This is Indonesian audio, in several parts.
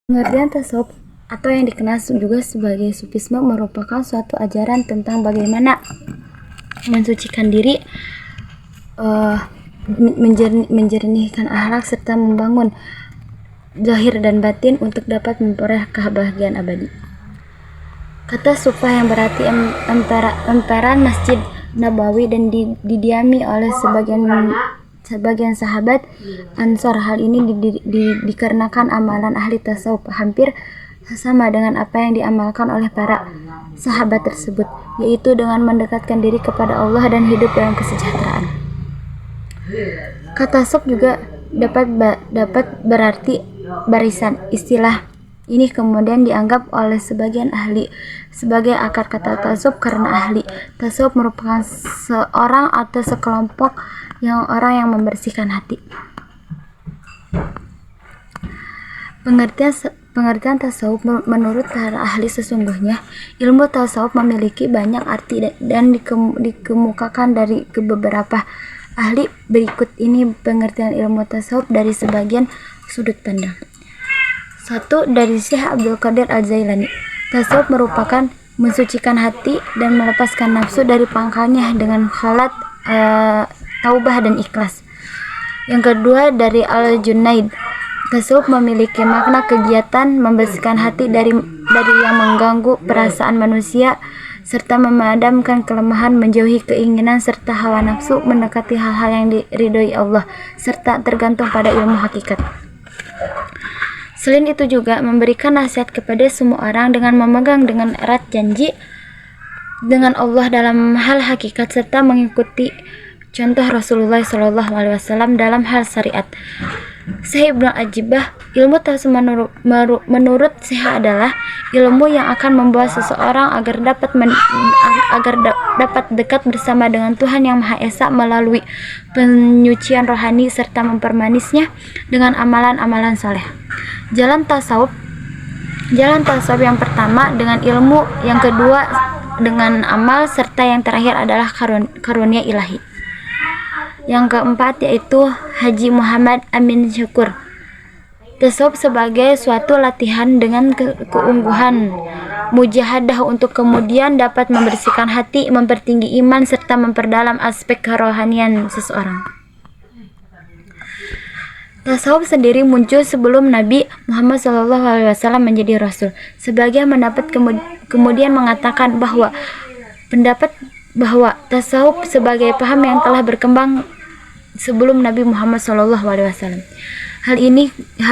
Pengertian tasawuf atau yang dikenal juga sebagai sufisme merupakan suatu ajaran tentang bagaimana mensucikan diri, menjernihkan akhlak serta membangun zahir dan batin untuk dapat memperoleh kebahagiaan abadi. Kata sufa yang berarti emperan Masjid Nabawi dan didiami oleh sebagian sahabat Ansor. Hal ini dikarenakan amalan ahli tasawuf hampir sama dengan apa yang diamalkan oleh para sahabat tersebut, yaitu dengan mendekatkan diri kepada Allah dan hidup dalam kesejahteraan. Kata tasawuf juga dapat berarti barisan. Istilah ini kemudian dianggap oleh sebagian ahli sebagai akar kata tasawuf karena ahli tasawuf merupakan seorang atau sekelompok orang yang membersihkan hati. Pengertian tasawuf menurut para ahli sesungguhnya ilmu tasawuf memiliki banyak arti dan dikemukakan dari beberapa ahli. Berikut ini pengertian ilmu tasawuf dari sebagian sudut pandang. 1. Dari Syekh Abdul Qadir Al-Jailani, tasawuf merupakan mensucikan hati dan melepaskan nafsu dari pangkalnya dengan khalat, taubah dan ikhlas. Yang kedua dari Al-Junaid, tasawuf memiliki makna kegiatan membersihkan hati dari yang mengganggu perasaan manusia serta memadamkan kelemahan, menjauhi keinginan serta hawa nafsu, mendekati hal-hal yang diridhoi Allah serta tergantung pada ilmu hakikat. Selain itu juga memberikan nasihat kepada semua orang dengan memegang dengan erat janji dengan Allah dalam hal hakikat serta mengikuti contoh Rasulullah SAW dalam hal syariat. Syekh Ibnu Ajibah, ilmu tasawuf menurut Syekh adalah ilmu yang akan membawa seseorang agar dapat dekat bersama dengan Tuhan yang Maha Esa melalui penyucian rohani serta mempermanisnya dengan amalan-amalan saleh. Jalan tasawuf yang pertama dengan ilmu, yang kedua dengan amal, serta yang terakhir adalah karunia ilahi. Yang keempat yaitu Haji Muhammad Amin Syukur. Tasawuf sebagai suatu latihan dengan keungguhan mujahadah untuk kemudian dapat membersihkan hati, mempertinggi iman serta memperdalam aspek kerohanian seseorang. Tasawuf sendiri muncul sebelum Nabi Muhammad SAW menjadi Rasul. Sebagian pendapat kemudian mengatakan bahwa tasawuf sebagai paham yang telah berkembang sebelum Nabi Muhammad SAW. Hal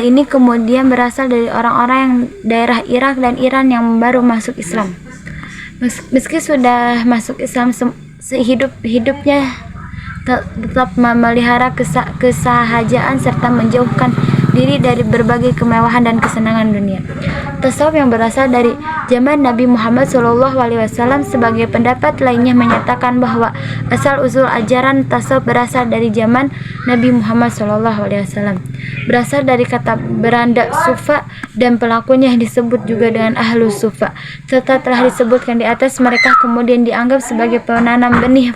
ini kemudian berasal dari orang-orang yang daerah Irak dan Iran yang baru masuk Islam. Meski sudah masuk Islam hidupnya tetap memelihara kesahajaan serta menjauhkan diri dari berbagai kemewahan dan kesenangan dunia. Tasawuf yang berasal dari zaman Nabi Muhammad SAW. Sebagai pendapat lainnya menyatakan bahwa asal-usul ajaran tasawuf berasal dari zaman Nabi Muhammad SAW. Berasal dari kata beranda sufa dan pelakunya disebut juga dengan ahlus sufa. Serta telah disebutkan di atas, mereka kemudian dianggap sebagai penanam benih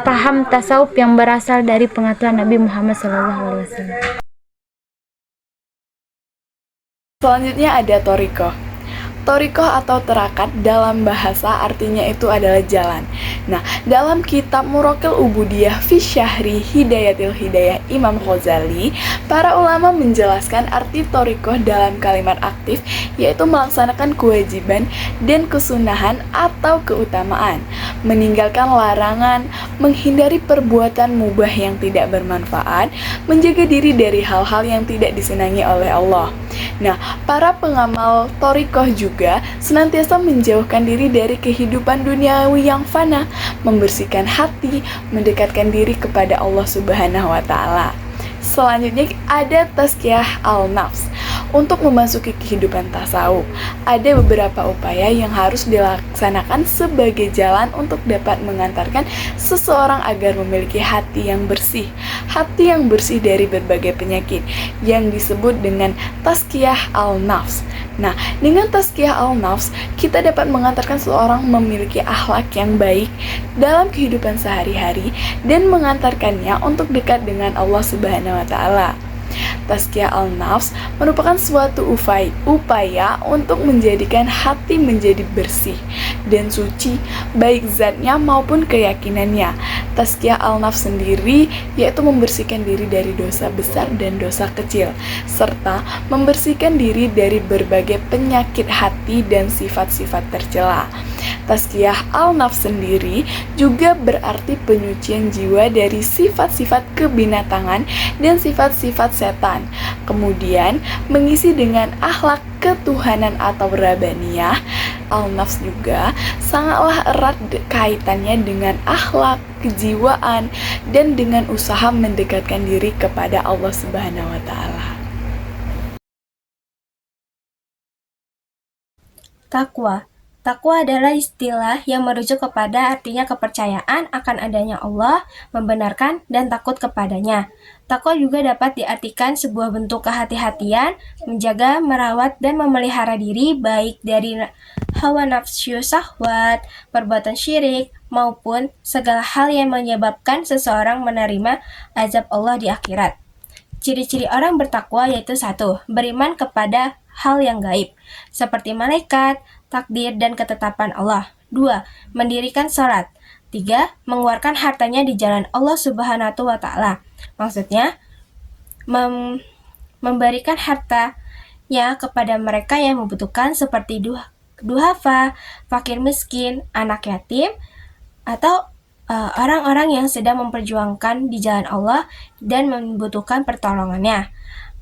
paham tasawuf yang berasal dari pengetahuan Nabi Muhammad SAW. Selanjutnya ada Thariqah. Thariqah atau terakat dalam bahasa artinya itu adalah jalan. Nah, dalam kitab Muraqil Ubudiyah fi Syahri Hidayatil Hidayah Imam Ghazali, para ulama menjelaskan arti thariqah dalam kalimat aktif, yaitu melaksanakan kewajiban dan kesunahan atau keutamaan, meninggalkan larangan, menghindari perbuatan mubah yang tidak bermanfaat, menjaga diri dari hal-hal yang tidak disenangi oleh Allah. Nah, para pengamal thariqah juga senantiasa menjauhkan diri dari kehidupan duniawi yang fana, membersihkan hati, mendekatkan diri kepada Allah Subhanahu wa Ta'ala. Selanjutnya ada tazkiyah al-nafs. Untuk memasuki kehidupan tasawuf, ada beberapa upaya yang harus dilaksanakan sebagai jalan untuk dapat mengantarkan seseorang agar memiliki hati yang bersih dari berbagai penyakit, yang disebut dengan tazkiyah al-nafs. Nah, dengan tazkiyah al-nafs, kita dapat mengantarkan seseorang memiliki akhlak yang baik dalam kehidupan sehari-hari dan mengantarkannya untuk dekat dengan Allah Subhanahu wa Ta'ala. Tazkiyah al-nafs merupakan suatu upaya untuk menjadikan hati menjadi bersih dan suci, baik zatnya maupun keyakinannya. Tazkiyah al-nafs sendiri yaitu membersihkan diri dari dosa besar dan dosa kecil, serta membersihkan diri dari berbagai penyakit hati dan sifat-sifat tercela. Tazkiyah al-nafs sendiri juga berarti penyucian jiwa dari sifat-sifat kebinatangan dan sifat-sifat setan, kemudian mengisi dengan akhlak ketuhanan atau rabaniyah. Al-nafs juga sangatlah erat kaitannya dengan akhlak, kejiwaan, dan dengan usaha mendekatkan diri kepada Allah Subhanahu wa Ta'ala. Takwa. Takwa adalah istilah yang merujuk kepada artinya kepercayaan akan adanya Allah, membenarkan, dan takut kepadanya. Takwa juga dapat diartikan sebuah bentuk kehati-hatian, menjaga, merawat, dan memelihara diri baik dari hawa nafsu syahwat, perbuatan syirik, maupun segala hal yang menyebabkan seseorang menerima azab Allah di akhirat. Ciri-ciri orang bertakwa yaitu 1. Beriman kepada hal yang gaib, seperti malaikat, takdir, dan ketetapan Allah. 2. Mendirikan sholat. 3. Mengeluarkan hartanya di jalan Allah Subhanahu wa Ta'ala. Maksudnya, memberikan hartanya kepada mereka yang membutuhkan seperti duhafa, fakir miskin, anak yatim, atau orang-orang yang sedang memperjuangkan di jalan Allah dan membutuhkan pertolongannya.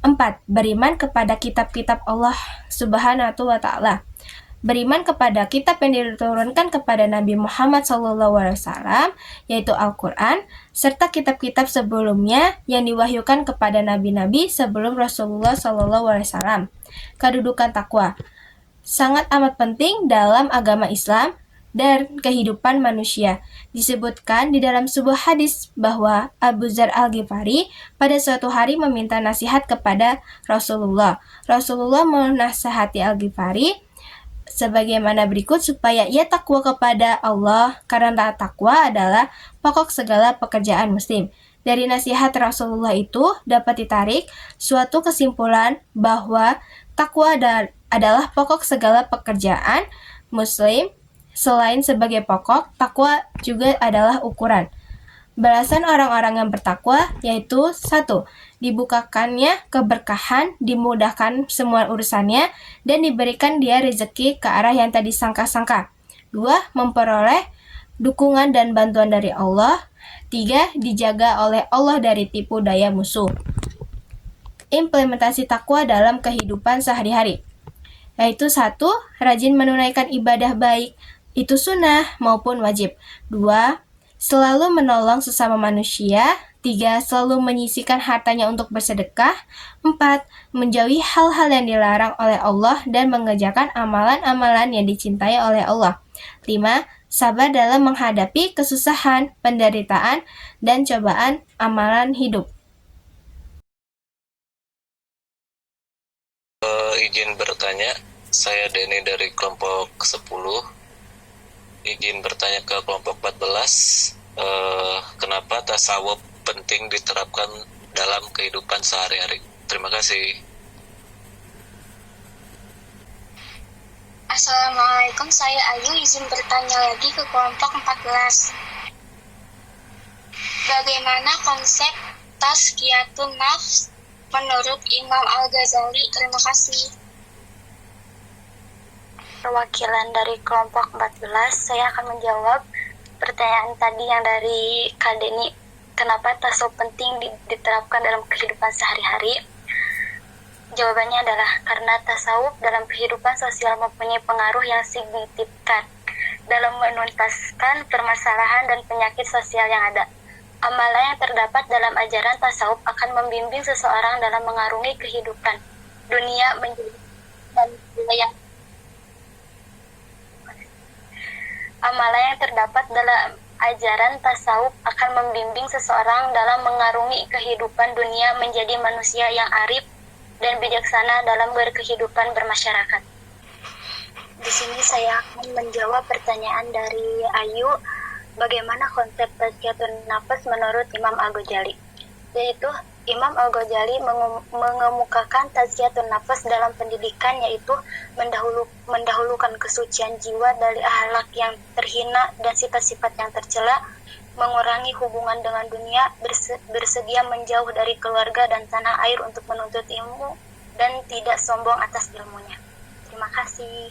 4. Beriman kepada kitab-kitab Allah Subhanahu wa Ta'ala. Beriman kepada kitab yang diturunkan kepada Nabi Muhammad SAW, yaitu Al-Quran, serta kitab-kitab sebelumnya yang diwahyukan kepada nabi-nabi sebelum Rasulullah SAW. Kedudukan takwa sangat amat penting dalam agama Islam dan kehidupan manusia. Disebutkan di dalam sebuah hadis bahwa Abu Dzar Al-Ghifari pada suatu hari meminta nasihat kepada Rasulullah. Rasulullah menasihati Al-Ghifari sebagaimana berikut supaya ia takwa kepada Allah, karena takwa adalah pokok segala pekerjaan muslim. Dari nasihat Rasulullah itu dapat ditarik suatu kesimpulan bahwa takwa adalah pokok segala pekerjaan muslim. Selain sebagai pokok, takwa juga adalah ukuran. Balasan orang-orang yang bertakwa yaitu 1. Dibukakannya keberkahan, dimudahkan semua urusannya, dan diberikan dia rezeki ke arah yang tak disangka-sangka. 2. Memperoleh dukungan dan bantuan dari Allah. 3. Dijaga oleh Allah dari tipu daya musuh. Implementasi takwa dalam kehidupan sehari-hari yaitu 1. Rajin menunaikan ibadah baik, itu sunnah maupun wajib. 2. Selalu menolong sesama manusia. 3. Selalu menyisihkan hartanya untuk bersedekah. 4. Menjauhi hal-hal yang dilarang oleh Allah dan mengerjakan amalan-amalan yang dicintai oleh Allah. 5. Sabar dalam menghadapi kesusahan, penderitaan, dan cobaan amalan hidup. Izin bertanya, saya Denny dari kelompok 10. Izin bertanya ke kelompok 14, kenapa tasawuf penting diterapkan dalam kehidupan sehari-hari? Terima kasih. Assalamualaikum, saya Ayu, izin bertanya lagi ke kelompok 14. Bagaimana konsep tazkiyatun nafs menurut Imam Al-Ghazali? Terima kasih. Perwakilan dari kelompok 14, saya akan menjawab pertanyaan tadi yang dari Kak Deni. Kenapa tasawuf penting diterapkan dalam kehidupan sehari-hari? Jawabannya adalah karena tasawuf dalam kehidupan sosial mempunyai pengaruh yang signifikan dalam menuntaskan permasalahan dan penyakit sosial yang ada. Amalan yang terdapat dalam ajaran tasawuf akan membimbing seseorang dalam mengarungi kehidupan dunia menjadi yang amalan yang terdapat dalam ajaran tasawuf akan membimbing seseorang dalam mengarungi kehidupan dunia menjadi manusia yang arif dan bijaksana dalam berkehidupan bermasyarakat. Di sini saya akan menjawab pertanyaan dari Ayu, bagaimana konsep tazkiyatun nafs menurut Imam Al-Ghazali? yaitu Imam Al-Ghazali mengemukakan tazkiyatun nafas dalam pendidikan, yaitu mendahulukan kesucian jiwa dari akhlak yang terhina dan sifat-sifat yang tercela, mengurangi hubungan dengan dunia, bersedia menjauh dari keluarga dan tanah air untuk menuntut ilmu, dan tidak sombong atas ilmunya. Terima kasih.